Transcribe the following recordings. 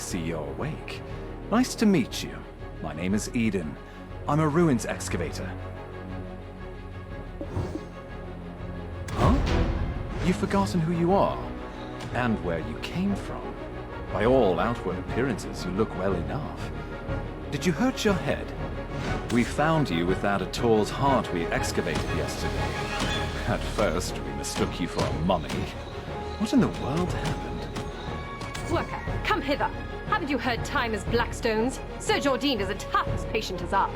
see you're awake. Nice to meet you. My name is Eden. I'm a ruins excavator. Huh? You've forgotten who you are, and where you came from. By all outward appearances, you look well enough. Did you hurt your head? We found you without a tall's heart we excavated yesterday. At first, we mistook you for a mummy. What in the world happened? Worker, come hither. Haven't you heard time is black stones? Sir Jardine is a tough as patient as I.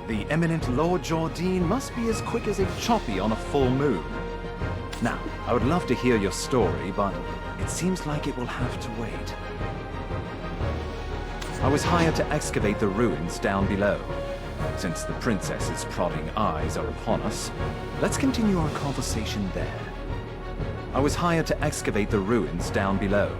The eminent Lord Jardine must be as quick as a choppy on a full moon. Now, I would love to hear your story, but it seems like it will have to wait. I was hired to excavate the ruins down below. Since the princess's prodding eyes are upon us, let's continue our conversation there. I was hired to excavate the ruins down below.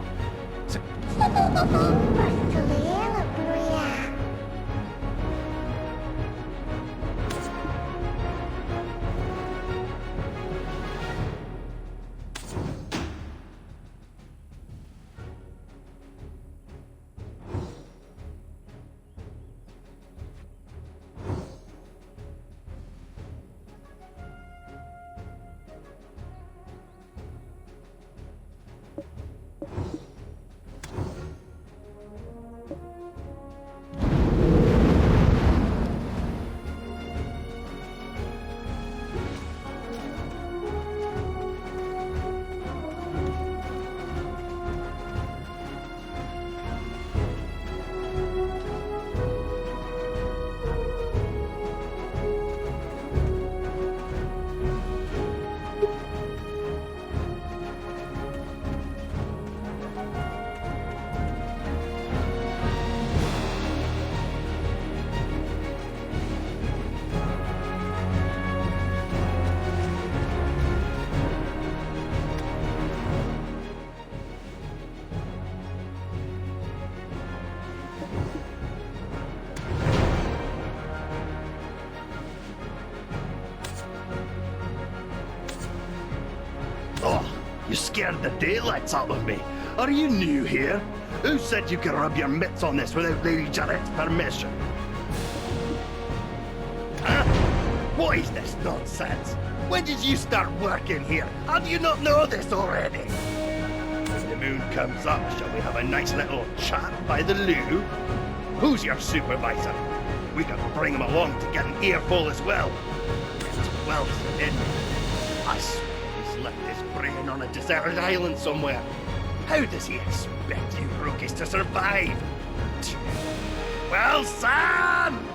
You scared the daylights out of me. Are you new here? Who said you could rub your mitts on this without Lady Jarrett's permission? Huh? What is this nonsense? When did you start working here? How do you not know this already? When the moon comes up, shall we have a nice little chat by the loo? Who's your supervisor? We could bring him along to get an earful as well. It's well hidden. I swear he's left his brain on a deserted island somewhere. How does he expect you rookies to survive? Well, Sam!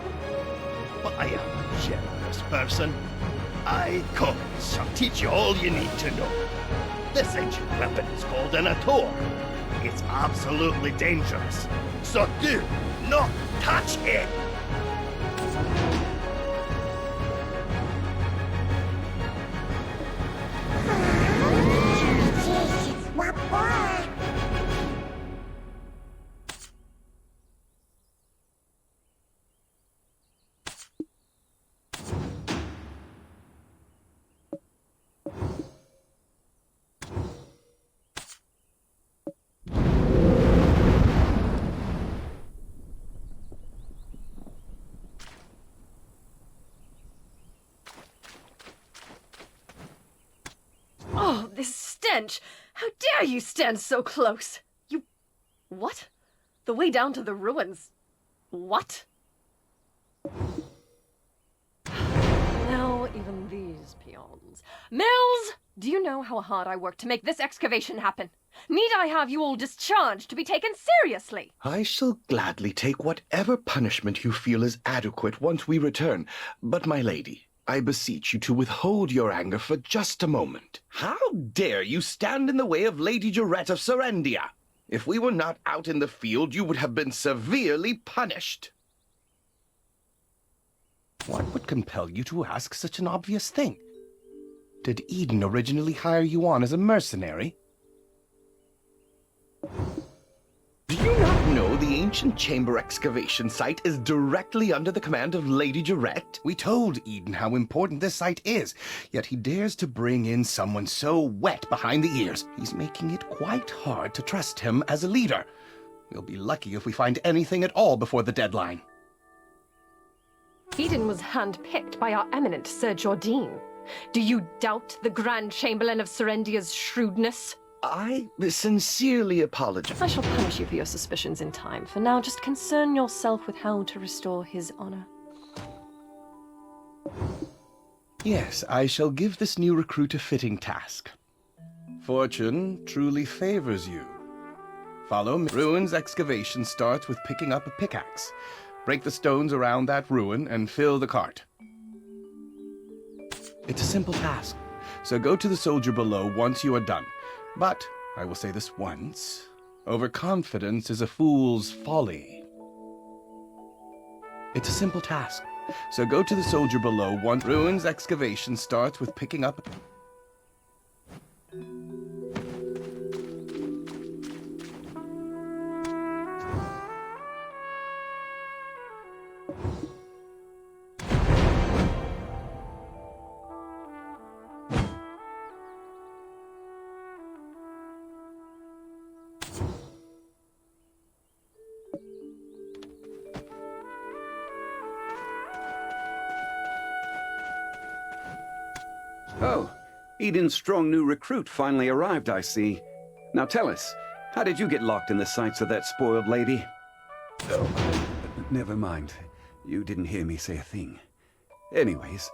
But I am a generous person. I shall teach you all you need to know. This ancient weapon is called an ator. It's absolutely dangerous, so do not touch it! Oh, this stench! How dare you stand so close? You... What? The way down to the ruins. What? Now, even these peons. Mills! Do you know how hard I worked to make this excavation happen? Need I have you all discharged to be taken seriously? I shall gladly take whatever punishment you feel is adequate once we return. But, my lady, I beseech you to withhold your anger for just a moment. How dare you stand in the way of Lady Jarrett of Serendia? If we were not out in the field, you would have been severely punished. What would compel you to ask such an obvious thing? Did Eden originally hire you on as a mercenary? Do you not know the ancient chamber excavation site is directly under the command of Lady Jarette? We told Eden how important this site is, yet he dares to bring in someone so wet behind the ears. He's making it quite hard to trust him as a leader. We'll be lucky if we find anything at all before the deadline. Eden was handpicked by our eminent Sir Jordine. Do you doubt the Grand Chamberlain of Serendia's shrewdness? I sincerely apologize. I shall punish you for your suspicions in time. For now, just concern yourself with how to restore his honor. Yes, I shall give this new recruit a fitting task. Fortune truly favors you. Follow me. Ruins excavation starts with picking up a pickaxe. Break the stones around that ruin and fill the cart. It's a simple task, so go to the soldier below once you are done. But, I will say this once, overconfidence is a fool's folly. It's a simple task, so go to the soldier below once. Ruins excavation starts with picking up... Oh, Eden's strong new recruit finally arrived, I see. Now tell us, how did you get locked in the sights of that spoiled lady? Oh, never mind. You didn't hear me say a thing. Anyways,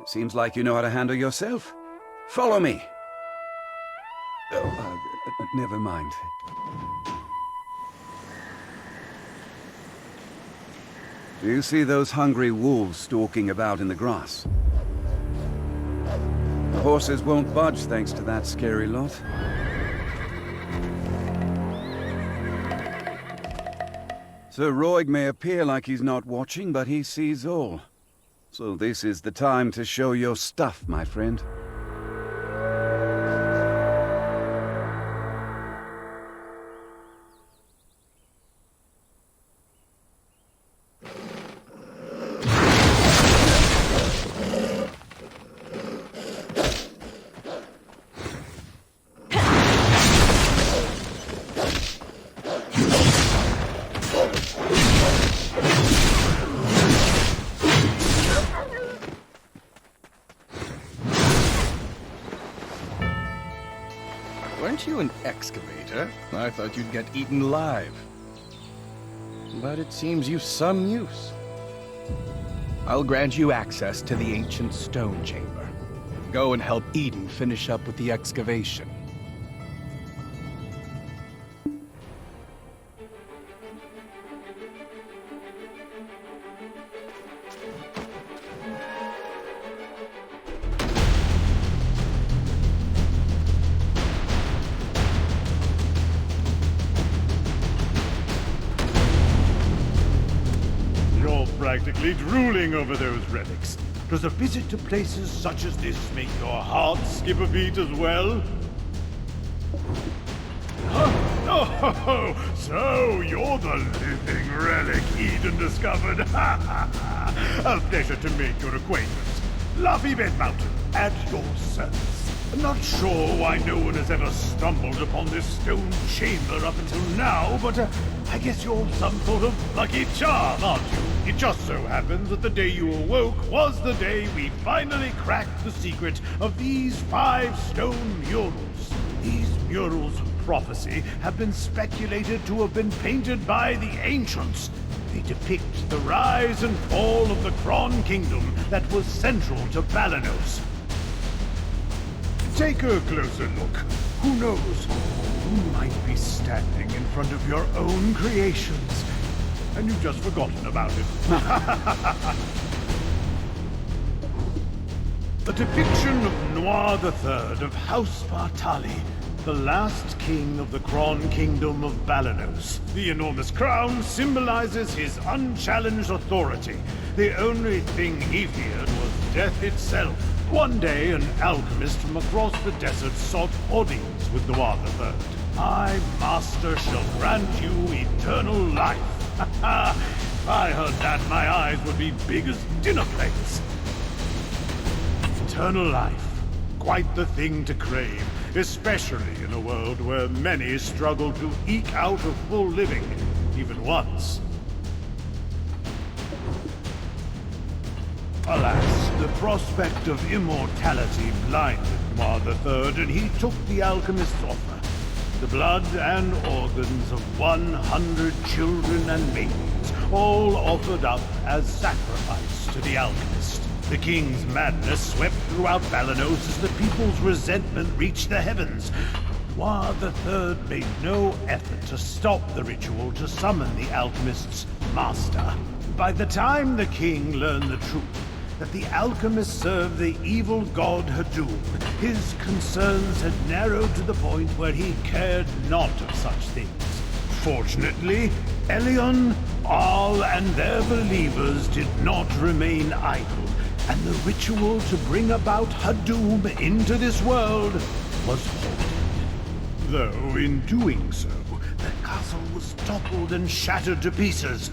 it seems like you know how to handle yourself. Follow me. Oh, never mind. Do you see those hungry wolves stalking about in the grass? The horses won't budge thanks to that scary lot. Sir Roig may appear like he's not watching, but he sees all. So this is the time to show your stuff, my friend. Weren't you an excavator? I thought you'd get eaten alive. But it seems you've some use. I'll grant you access to the ancient stone chamber. Go and help Eden finish up with the excavation. Practically drooling over those relics. Does a visit to places such as this make your heart skip a beat as well? Oh, so you're the living relic Eden discovered. A pleasure to make your acquaintance. Luffy Bed Mountain, at your service. I'm not sure why no one has ever stumbled upon this stone chamber up until now, but I guess you're some sort of lucky charm, aren't you? It just so happens that the day you awoke was the day we finally cracked the secret of these 5 stone murals. These murals of prophecy have been speculated to have been painted by the ancients. They depict the rise and fall of the Kron Kingdom that was central to Balanos. Take a closer look. Who knows? You might be standing in front of your own creations, and you've just forgotten about it. A depiction of Noir III of House Bartali, the last king of the Kron Kingdom of Balanos. The enormous crown symbolizes his unchallenged authority. The only thing he feared was death itself. One day, an alchemist from across the desert sought audience with Noir III. My master shall grant you eternal life. I heard that my eyes would be big as dinner plates. Eternal life. Quite the thing to crave, especially in a world where many struggle to eke out a full living, even once. Alas, the prospect of immortality blinded Mar III, and he took the alchemist's offer. The blood and organs of 100 children and maidens, all offered up as sacrifice to the alchemist. The king's madness swept throughout Balanos as the people's resentment reached the heavens. Mar III made no effort to stop the ritual to summon the alchemist's master. By the time the king learned the truth, that the alchemist served the evil god Hadum, his concerns had narrowed to the point where he cared not of such things. Fortunately, Elion, Al, and their believers did not remain idle, and the ritual to bring about Hadum into this world was halted. Though in doing so, the castle was toppled and shattered to pieces.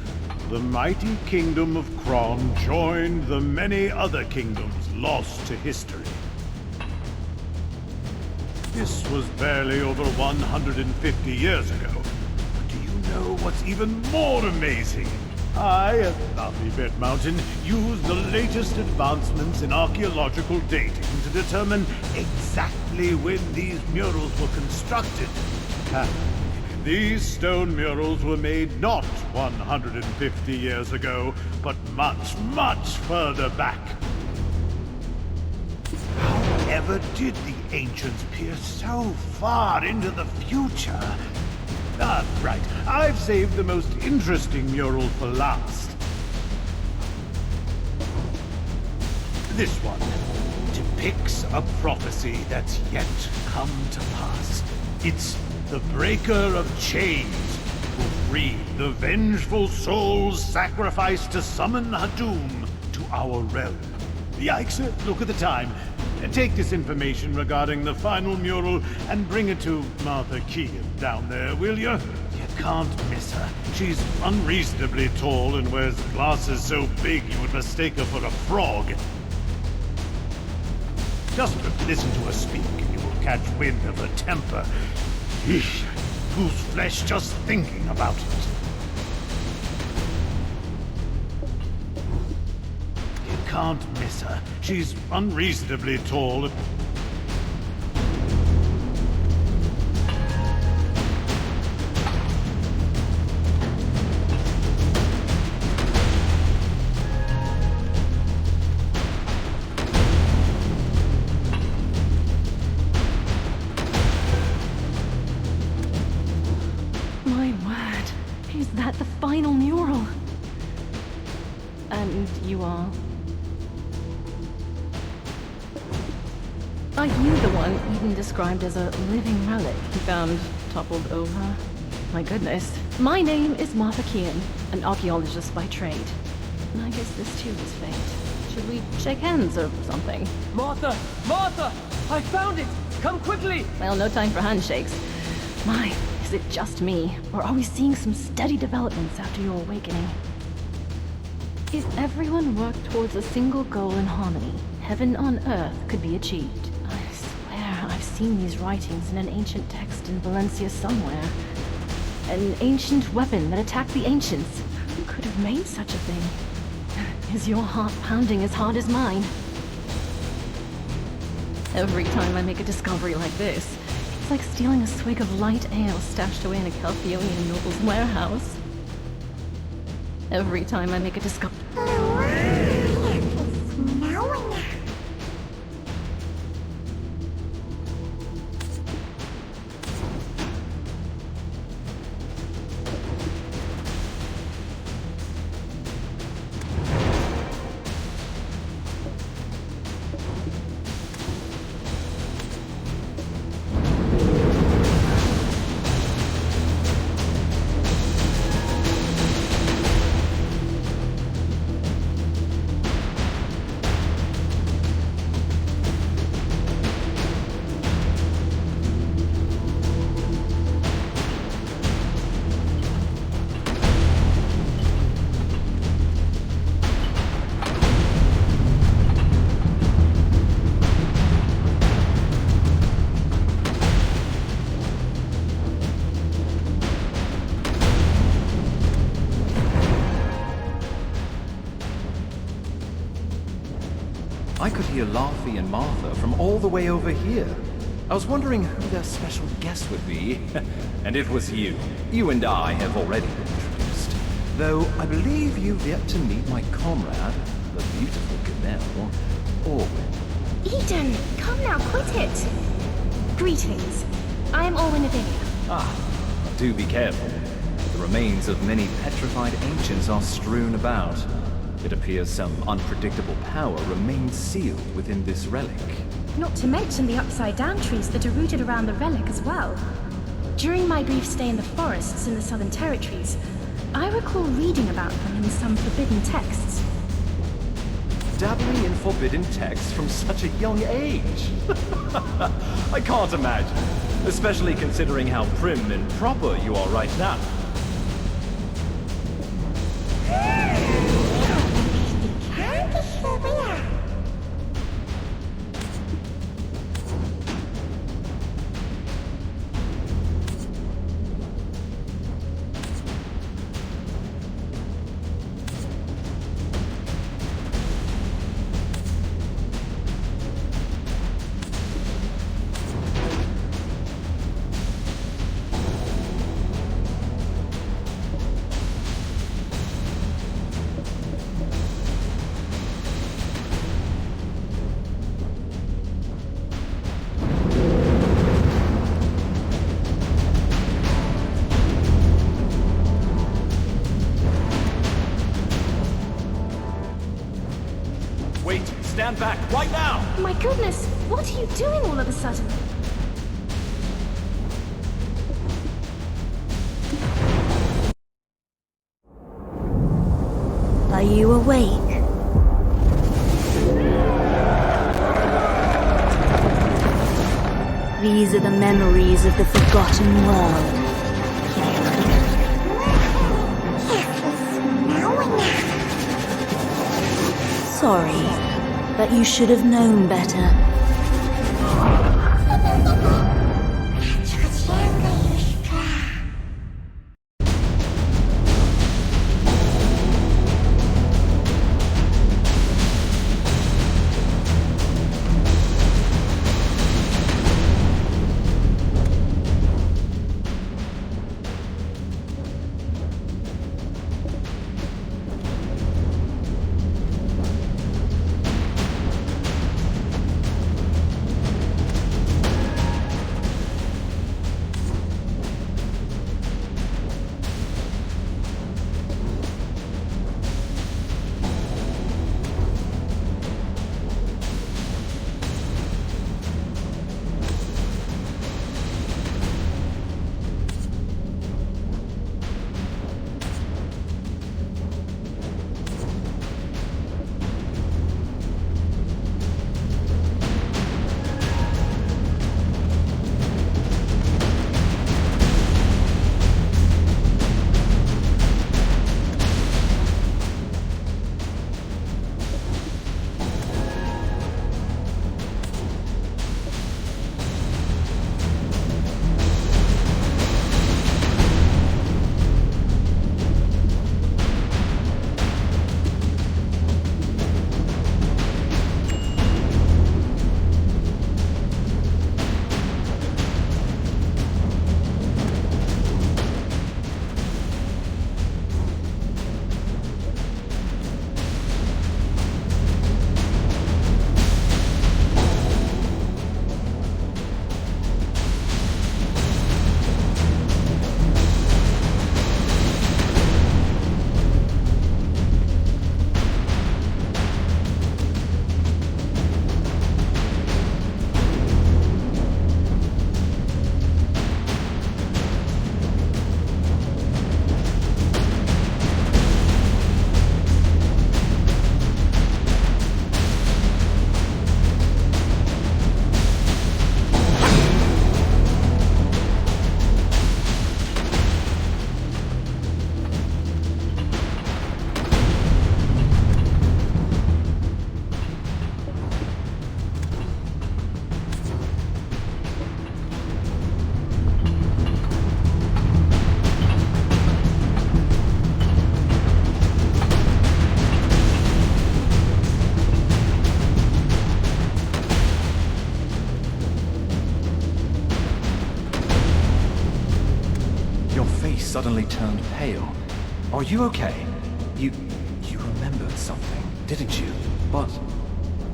The mighty kingdom of Kron joined the many other kingdoms lost to history. This was barely over 150 years ago. But do you know what's even more amazing? I, at Suivez Mountain, used the latest advancements in archaeological dating to determine exactly when these murals were constructed. These stone murals were made not 150 years ago, but much, much further back. However did the ancients peer so far into the future? Ah, right. I've saved the most interesting mural for last. This one depicts a prophecy that's yet come to pass. It's the breaker of chains, who freed the vengeful souls sacrificed to summon Hadum to our realm. Yikes, look at the time. Take this information regarding the final mural and bring it to Martha Keegan down there, will you? You can't miss her. She's unreasonably tall and wears glasses so big you would mistake her for a frog. Just listen to her speak and you will catch wind of her temper. Eesh, whose flesh just thinking about it. You can't miss her. She's unreasonably tall. My word, is that the final mural? And you are? Are you the one Eden described as a living relic he found toppled over? My goodness. My name is Martha Keehan, an archaeologist by trade. And I guess this too is fate. Should we shake hands or something? Martha! Martha! I found it! Come quickly! Well, no time for handshakes. My, is it just me? Or are we seeing some steady developments after your awakening? If everyone worked towards a single goal in harmony, heaven on earth could be achieved. I swear I've seen these writings in an ancient text in Valencia somewhere. An ancient weapon that attacked the ancients. Who could have made such a thing? Is your heart pounding as hard as mine? Every time I make a discovery like this, it's like stealing a swig of light ale stashed away in a Calthionian noble's warehouse. Every time I make a discovery... hear Laffy and Martha from all the way over here. I was wondering who their special guest would be, and it was you. You and I have already been introduced. Though I believe you've yet to meet my comrade, the beautiful Ganelle, Orwin. Eden, come now, quit it. Greetings. I am Orwin of Ilia. Ah, do be careful. The remains of many petrified ancients are strewn about. It appears some unpredictable power remains sealed within this relic. Not to mention the upside-down trees that are rooted around the relic as well. During my brief stay in the forests in the Southern Territories, I recall reading about them in some forbidden texts. Dabbling in forbidden texts from such a young age? I can't imagine, especially considering how prim and proper you are right now. Wait, stand back, right now! My goodness, what are you doing all of a sudden? Are you awake? These are the memories of the forgotten world. Sorry, but you should have known better. suddenly turned pale. Are you okay? You remembered something, didn't you? But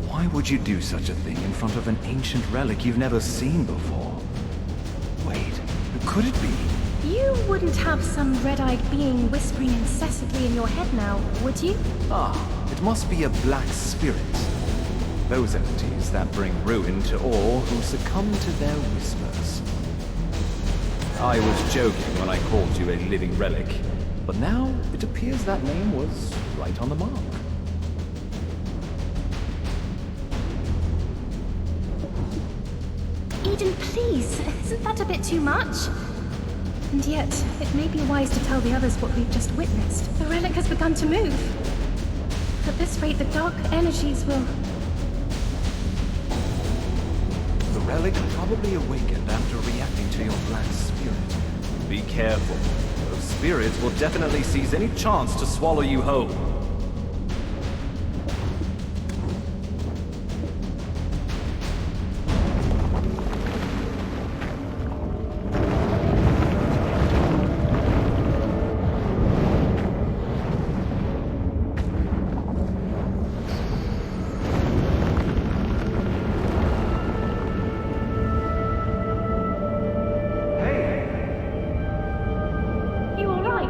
why would you do such a thing in front of an ancient relic you've never seen before? Wait, could it be? You wouldn't have some red-eyed being whispering incessantly in your head now, would you? Ah, it must be a black spirit. Those entities that bring ruin to all who succumb to their whispers. I was joking when I called you a living relic, but now it appears that name was right on the mark. Eden, please, isn't that a bit too much? And yet, it may be wise to tell the others what we've just witnessed. The relic has begun to move. At this rate, the dark energies will... The relic probably awakened after reacting to your black spirit. Be careful. Those spirits will definitely seize any chance to swallow you whole. You all right?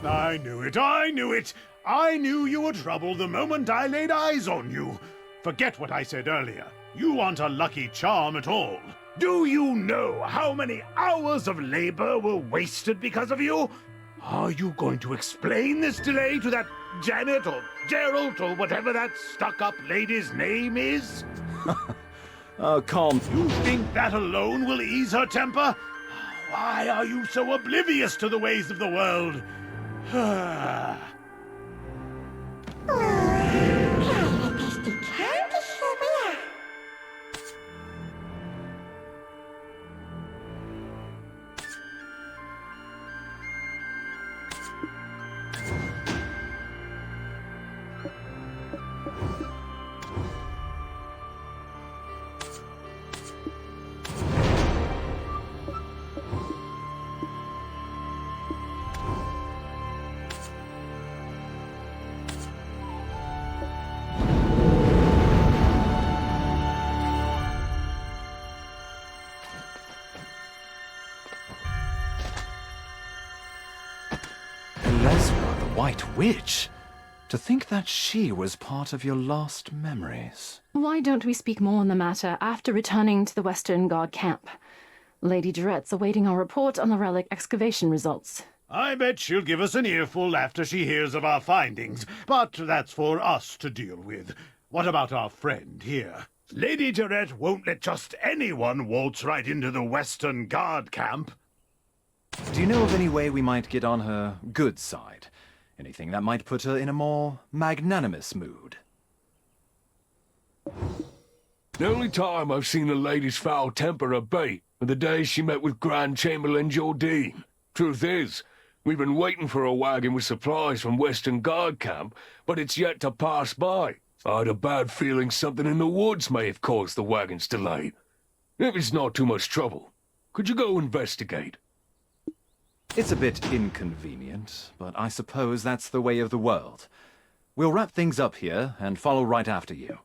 I knew it, I knew it! I knew you were trouble the moment I laid eyes on you. Forget what I said earlier. You aren't a lucky charm at all. Do you know how many hours of labor were wasted because of you? Are you going to explain this delay to that Janet or Gerald or whatever that stuck-up lady's name is? Oh, calm. You think that alone will ease her temper? Why are you so oblivious to the ways of the world? Lesra, the White Witch. To think that she was part of your lost memories. Why don't we speak more on the matter after returning to the Western Guard camp? Lady Durette's awaiting our report on the relic excavation results. I bet she'll give us an earful after she hears of our findings, but that's for us to deal with. What about our friend here? Lady Durette won't let just anyone waltz right into the Western Guard camp. Do you know of any way we might get on her good side? Anything that might put her in a more magnanimous mood? The only time I've seen a lady's foul temper abate were the days she met with Grand Chamberlain Jordine. Truth is, we've been waiting for a wagon with supplies from Western Guard camp, but it's yet to pass by. I had a bad feeling something in the woods may have caused the wagon's delay. If it's not too much trouble, could you go investigate? It's a bit inconvenient, but I suppose that's the way of the world. We'll wrap things up here and follow right after you.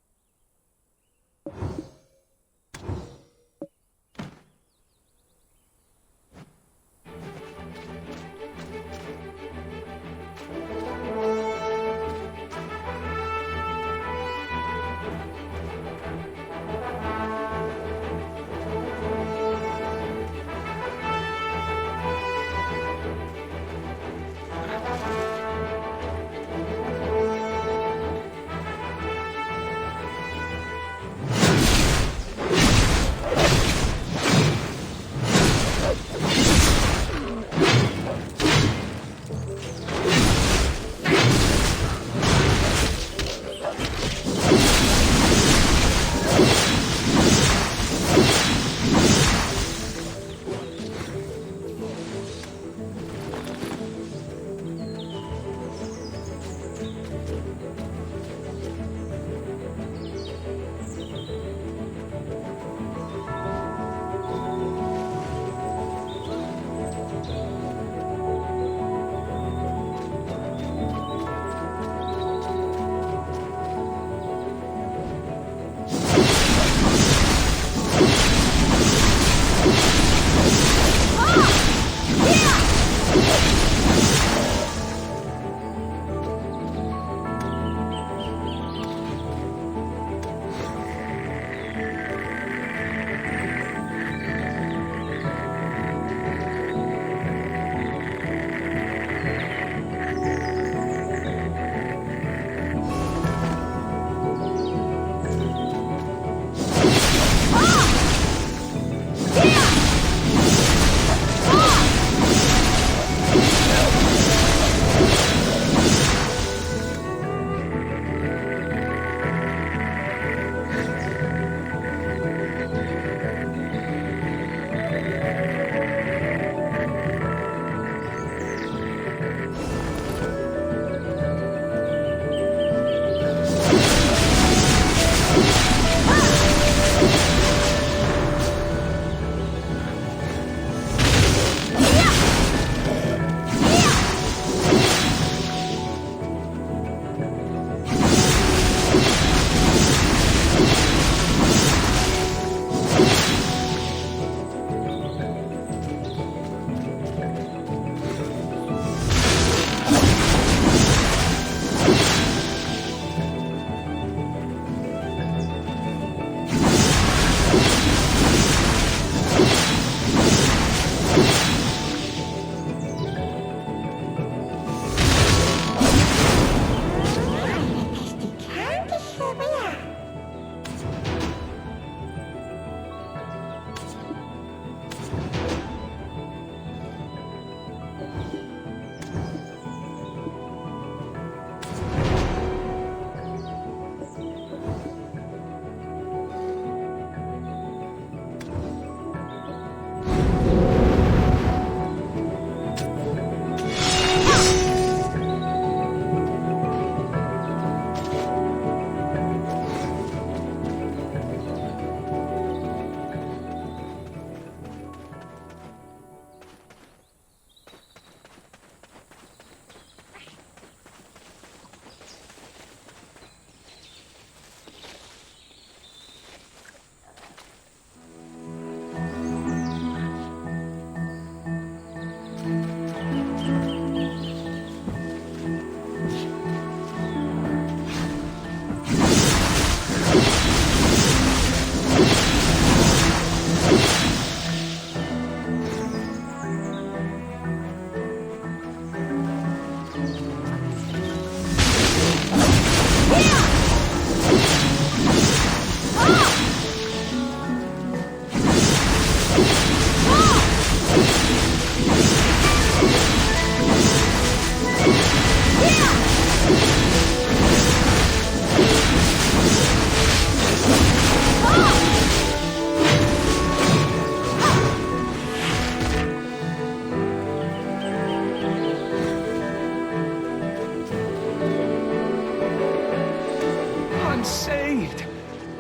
saved.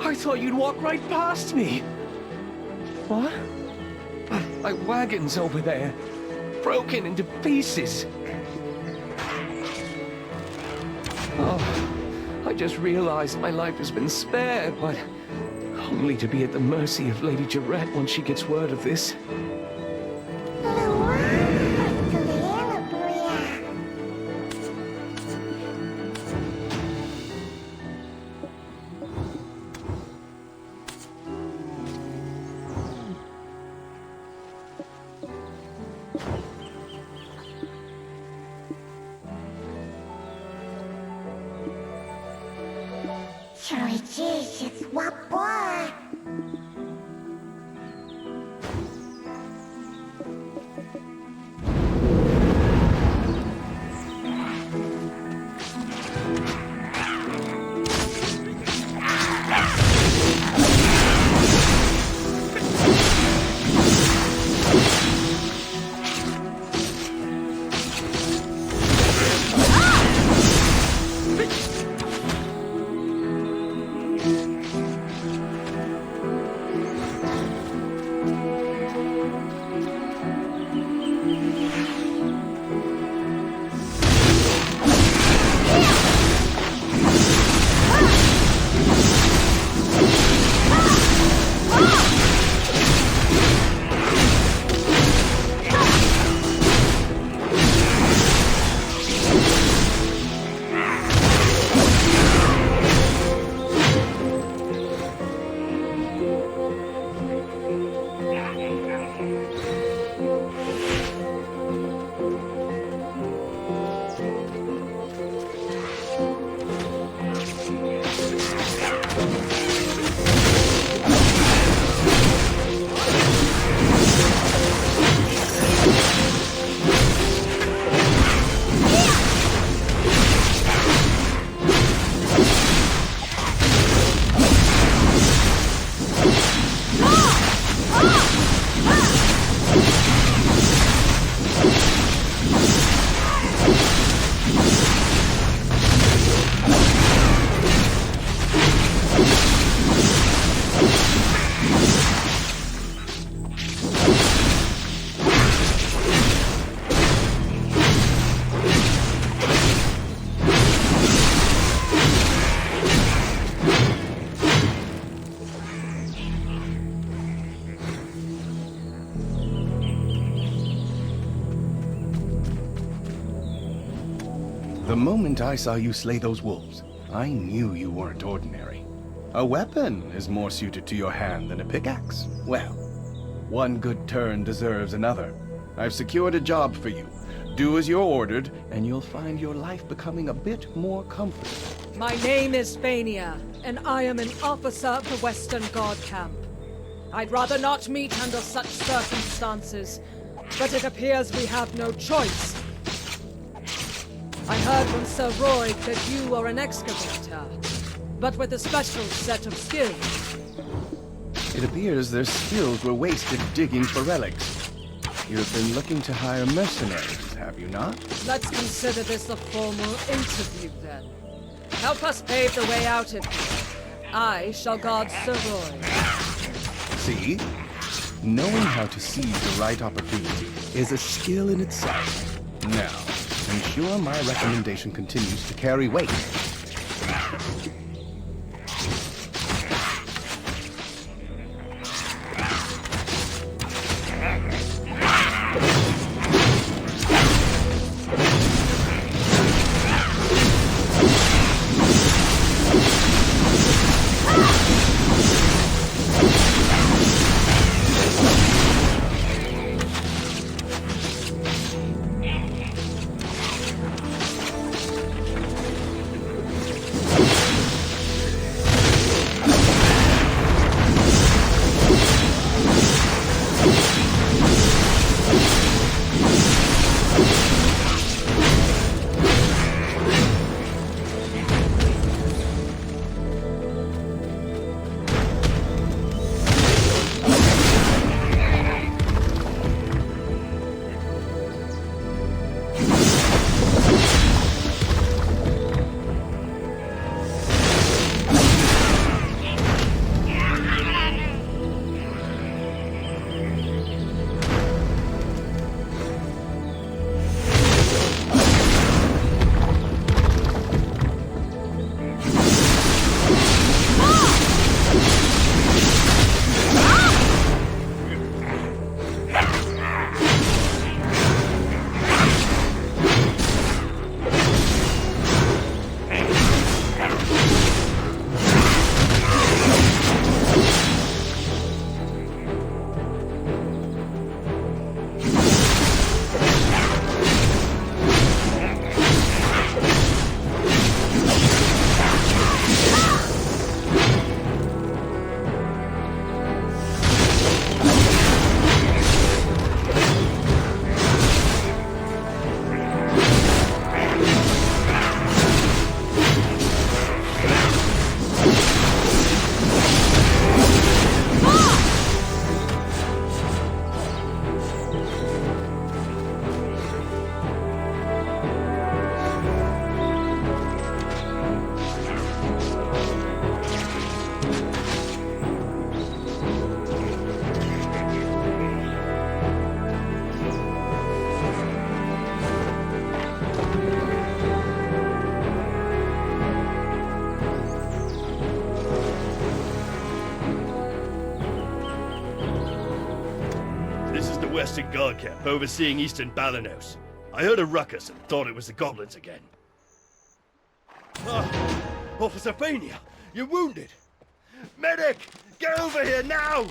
I thought you'd walk right past me. What? My wagon's over there, broken into pieces. Oh, I just realized my life has been spared, but only to be at the mercy of Lady Jarrett once she gets word of this. The moment I saw you slay those wolves, I knew you weren't ordinary. A weapon is more suited to your hand than a pickaxe. Well, one good turn deserves another. I've secured a job for you. Do as you're ordered, and you'll find your life becoming a bit more comfortable. My name is Vania, and I am an officer of the Western Guard Camp. I'd rather not meet under such circumstances, but it appears we have no choice. I heard from Sir Roy that you are an excavator, but with a special set of skills. It appears their skills were wasted digging for relics. You've been looking to hire mercenaries, have you not? Let's consider this a formal interview, then. Help us pave the way out of here. I shall guard Sir Roy. See? Knowing how to seize the right opportunity is a skill in itself. Now, ensure my recommendation continues to carry weight. Western Guard camp overseeing Eastern Balanos. I heard a ruckus and thought it was the goblins again. Ah, Officer Fania, you're wounded. Medic, get over here now!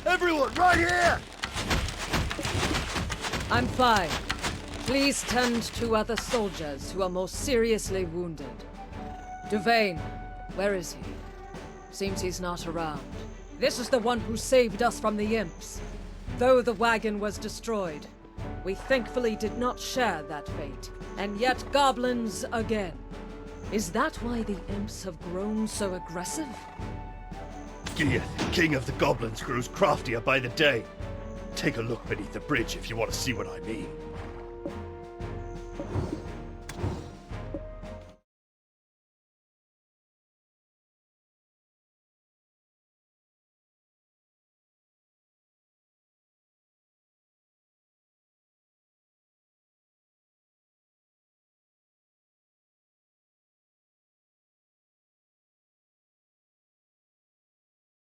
Everyone, right here! I'm fine. Please tend to other soldiers who are more seriously wounded. Duvain, where is he? Seems he's not around. This is the one who saved us from the imps. Though the wagon was destroyed, we thankfully did not share that fate. And yet goblins again. Is that why the imps have grown so aggressive? Gieth, king of the goblins, grows craftier by the day. Take a look beneath the bridge if you want to see what I mean.